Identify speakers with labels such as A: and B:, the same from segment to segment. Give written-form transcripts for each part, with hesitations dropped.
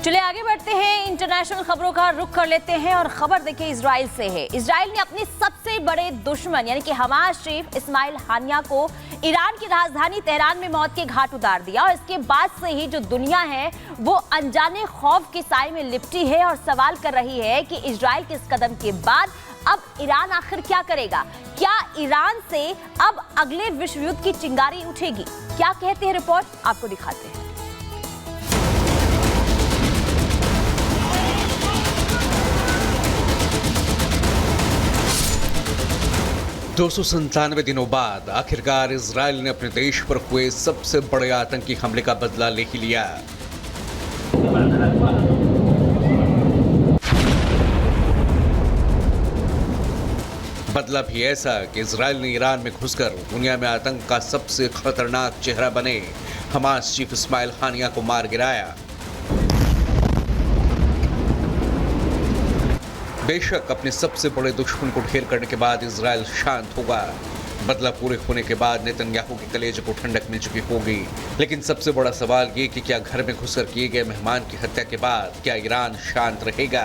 A: चलिए आगे बढ़ते हैं, इंटरनेशनल खबरों का रुख कर लेते हैं और खबर देखिए इजराइल से है। इजराइल ने अपने सबसे बड़े दुश्मन यानी कि हमास चीफ इस्माइल हानिया को ईरान की राजधानी तेहरान में मौत के घाट उतार दिया और इसके बाद से ही जो दुनिया है वो अनजाने खौफ के साए में लिपटी है और सवाल कर रही है कि इजराइल के इस कदम के बाद अब ईरान आखिर क्या करेगा। क्या ईरान से अब अगले विश्व युद्ध की चिंगारी उठेगी? क्या कहते हैं रिपोर्ट, आपको दिखाते हैं।
B: 297 दिनों बाद आखिरकार इजराइल ने अपने देश पर हुए सबसे बड़े आतंकी हमले का बदला ले ही लिया। बदला भी ऐसा कि इजराइल ने ईरान में घुसकर दुनिया में आतंक का सबसे खतरनाक चेहरा बने हमास चीफ इस्माइल हानिया को मार गिराया। बेशक अपने सबसे बड़े दुश्मन को ढेर करने के बाद इजराइल शांत होगा, बदला पूरे होने के बाद नेतन्याहू के कलेजे को ठंडक मिल चुकी होगी, लेकिन सबसे बड़ा सवाल ये कि क्या घर में घुसकर किए गए मेहमान की हत्या के बाद क्या ईरान शांत रहेगा?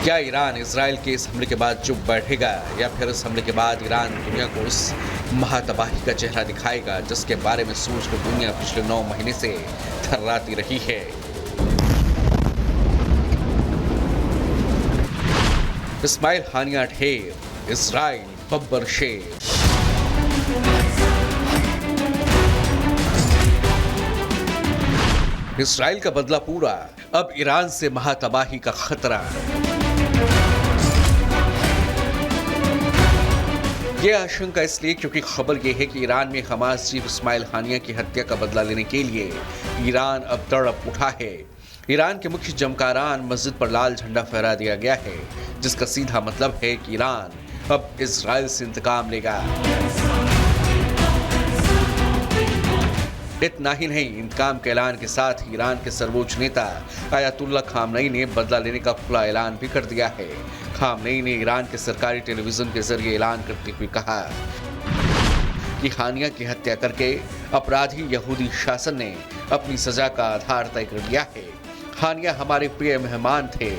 B: क्या ईरान इजराइल के इस हमले के बाद चुप बैठेगा या फिर इस हमले के बाद ईरान दुनिया को उस महातबाही का चेहरा दिखाएगा जिसके बारे में सोचकर दुनिया पिछले 9 महीने से थर्राती रही है? इस्माइल हानिया ढेर, इजराइल बब्बर शेर। इजराइल का बदला पूरा, अब ईरान से महातबाही का खतरा। यह आशंका इसलिए क्योंकि खबर यह है कि ईरान में हमास चीफ इस्माइल हानिया की हत्या का बदला लेने के लिए ईरान अब तड़प उठा है। ईरान के मुख्य जमकारान मस्जिद पर लाल झंडा फहरा दिया गया है, जिसका सीधा मतलब है कि ईरान अब इजराइल से इंतकाम लेगा। इतना ही नहीं, इंतकाम के ऐलान के साथ ही ईरान के सर्वोच्च नेता आयतुल्लाह खामनई ने बदला लेने का खुला ऐलान भी कर दिया है। खामनई ने ईरान के सरकारी टेलीविजन के जरिए ऐलान करते हुए कहा कि हानिया की हत्या करके अपराधी यहूदी शासन ने अपनी सजा का आधार तय कर लिया है। हानिया हमारे प्रिय मेहमान थे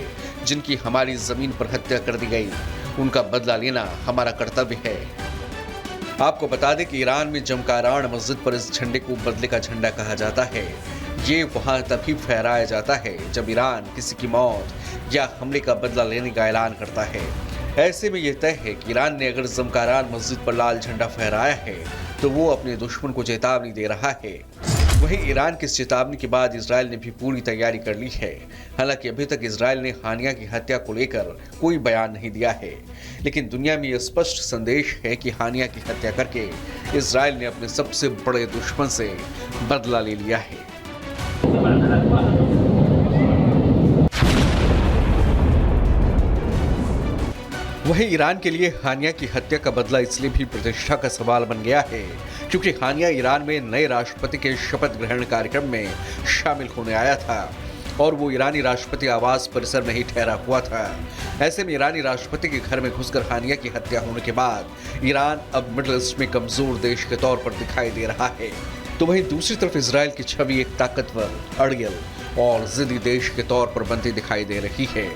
B: जिनकी हमारी जमीन पर हत्या कर दी गई, उनका बदला लेना हमारा कर्तव्य है। आपको बता दें कि ईरान में जमकारान मस्जिद पर इस झंडे को बदले का झंडा कहा जाता है। ये वहां तभी फहराया जाता है जब ईरान किसी की मौत या हमले का बदला लेने का ऐलान करता है। ऐसे में यह तय है कि ईरान ने अगर जमकारान मस्जिद पर लाल झंडा फहराया है तो वो अपने दुश्मन को चेतावनी दे रहा है। वहीं ईरान की चेतावनी के बाद इजराइल ने भी पूरी तैयारी कर ली है। हालांकि अभी तक इजराइल ने हानिया की हत्या को लेकर कोई बयान नहीं दिया है, लेकिन दुनिया में यह स्पष्ट संदेश है कि हानिया की हत्या करके इजराइल ने अपने सबसे बड़े दुश्मन से बदला ले लिया है। वहीं ईरान के लिए हानिया की हत्या का बदला इसलिए भी प्रतिष्ठा का सवाल बन गया है क्योंकि हानिया ईरान में नए राष्ट्रपति के शपथ ग्रहण कार्यक्रम में शामिल होने आया था और वो ईरानी राष्ट्रपति आवास परिसर में ही ठहरा हुआ था। ऐसे में ईरानी राष्ट्रपति के घर में घुसकर हानिया की हत्या होने के बाद ईरान अब मिडिल ईस्ट में कमजोर देश के तौर पर दिखाई दे रहा है, तो वहीं दूसरी तरफ इजराइल की छवि एक ताकतवर, अड़ियल और जिद्दी देश के तौर पर बनती दिखाई दे रही है।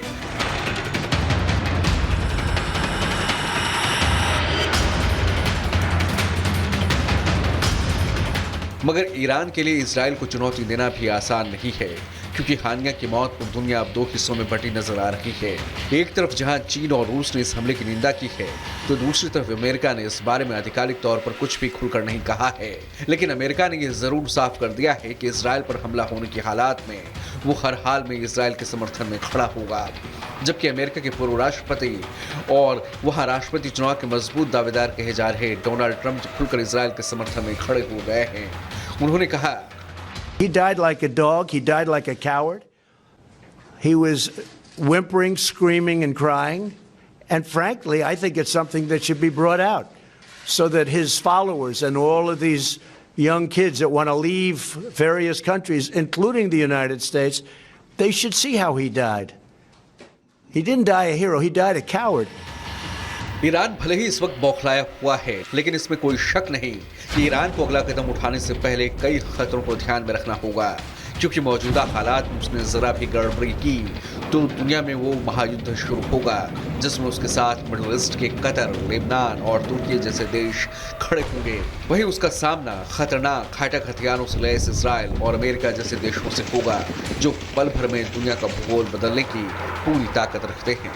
B: मगर ईरान के लिए इजराइल को चुनौती देना भी आसान नहीं है क्योंकि हानिया की मौत पर दुनिया अब 2 हिस्सों में बंटी नजर आ रही है। एक तरफ जहां चीन और रूस ने इस हमले की निंदा की है तो दूसरी तरफ अमेरिका ने इस बारे में आधिकारिक तौर पर कुछ भी खुलकर नहीं कहा है। लेकिन अमेरिका ने यह जरूर साफ कर दिया है कि इजराइल पर हमला होने की हालात में वो हर हाल में इजराइल के समर्थन में खड़ा होगा। जबकि अमेरिका के पूर्व राष्ट्रपति और वहां राष्ट्रपति चुनाव के मजबूत दावेदार कहे जा रहे डोनाल्ड ट्रंप खुलकर इजराइल के समर्थन में खड़े हो गए हैं। उन्होंने कहा,
C: He died like a dog. He died like a coward. He was whimpering, screaming, and crying. And frankly, I think it's something that should be brought out so that his followers and all of these young kids that want to leave various countries, including the United States, they should see how he died. He didn't die a hero. He died a coward.
B: Iran भले ही इस वक्त बौखलाया हुआ है, लेकिन इसमें कोई शक नहीं कि ईरान को अगला कदम उठाने से पहले कई खतरों को ध्यान में रखना होगा, क्योंकि मौजूदा हालात में उसने जरा भी गड़बड़ी की तो दुनिया में वो महायुद्ध शुरू होगा, जिसमें उसके साथ मिडिल ईस्ट के कतर, लेबनान और तुर्की जैसे देश खड़े होंगे। वहीं उसका सामना खतरनाक हाईटेक हथियारों से लैस इजराइल और अमेरिका जैसे देशों से होगा, जो पल भर में दुनिया का भूगोल बदलने की पूरी ताकत रखते हैं।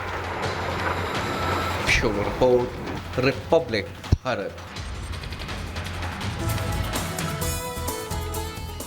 B: Bureau report, Republic Bharat.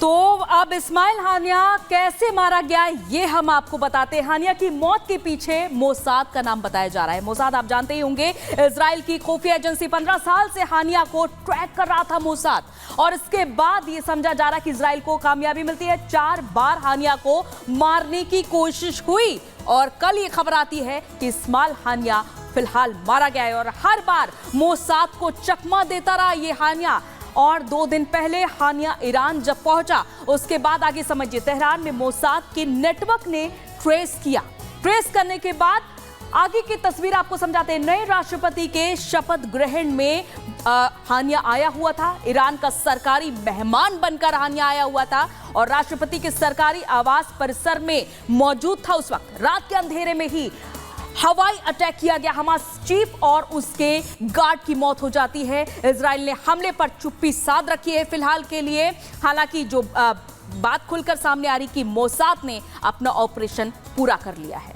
D: तो अब इस्माइल हानिया कैसे मारा गया ये हम आपको बताते हैं। हानिया की मौत के पीछे मोसाद का नाम बताया जा रहा है। मोसाद आप जानते ही होंगे, इजराइल की खुफिया एजेंसी 15 साल से हानिया को ट्रैक कर रहा था मोसाद, और इसके बाद ये समझा जा रहा है कि इजराइल को कामयाबी मिलती है। 4 बार हानिया को मारने की कोशिश हुई और कल ये खबर आती है कि इस्माइल हानिया फिलहाल मारा गया है, और हर बार मोसाद को चकमा देता रहा ये हानिया। और 2 दिन पहले हानिया ईरान जब पहुंचा, उसके बाद आगे समझिए तेहरान में मोसाद के नेटवर्क ने ट्रेस किया। ट्रेस करने के बाद आगे की तस्वीर आपको समझाते हैं। नए राष्ट्रपति के शपथ ग्रहण में हानिया आया हुआ था। ईरान का सरकारी मेहमान बनकर हानिया आया हुआ था और राष्ट्रपति के सरकारी आवास परिसर में मौजूद था। उस वक्त रात के अंधेरे में ही हवाई अटैक किया गया। हमास चीफ और उसके गार्ड की मौत हो जाती है। इजराइल ने हमले पर चुप्पी साध रखी है फिलहाल के लिए। हालांकि जो बात खुलकर सामने आ रही कि मोसाद ने अपना ऑपरेशन पूरा कर लिया है।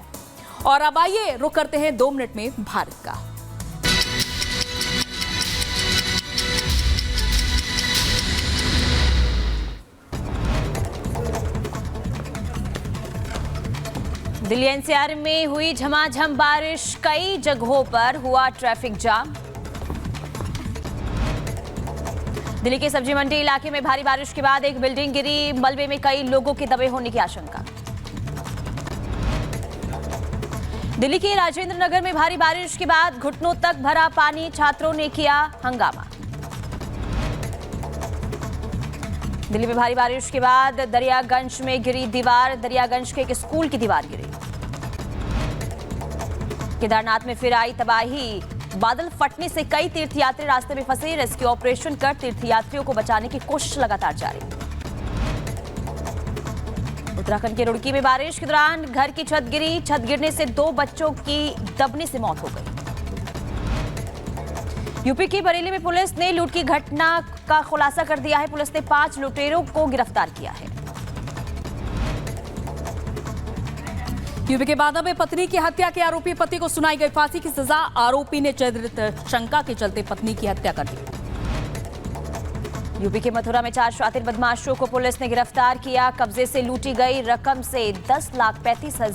D: और अब आइए रुक करते हैं 2 मिनट में भारत का।
A: दिल्ली एनसीआर में हुई झमाझम बारिश, कई जगहों पर हुआ ट्रैफिक जाम। दिल्ली के सब्जी मंडी इलाके में भारी बारिश के बाद एक बिल्डिंग गिरी, मलबे में कई लोगों के दबे होने की आशंका। दिल्ली के राजेंद्र नगर में भारी बारिश के बाद घुटनों तक भरा पानी, छात्रों ने किया हंगामा। दिल्ली में भारी बारिश के बाद दरियागंज में गिरी दीवार, दरियागंज के एक स्कूल की दीवार गिरी। केदारनाथ में फिर आई तबाही, बादल फटने से कई तीर्थयात्री रास्ते में फंसे। रेस्क्यू ऑपरेशन कर तीर्थयात्रियों को बचाने की कोशिश लगातार जारी। उत्तराखंड के रुड़की में बारिश के दौरान घर की छत गिरी, छत गिरने से 2 बच्चों की दबने से मौत हो गई। यूपी की बरेली में पुलिस ने लूट की घटना का खुलासा कर दिया है। पुलिस ने 5 लुटेरों को गिरफ्तार किया है।
D: यूपी के बांदा में पत्नी की हत्या के आरोपी पति को सुनाई गई फांसी की सजा। आरोपी ने चरित्र शंका के चलते पत्नी की हत्या कर दी। यूपी के मथुरा में 4 शातिर बदमाशों को पुलिस ने गिरफ्तार किया। कब्जे से लूटी गई रकम से 10,35,000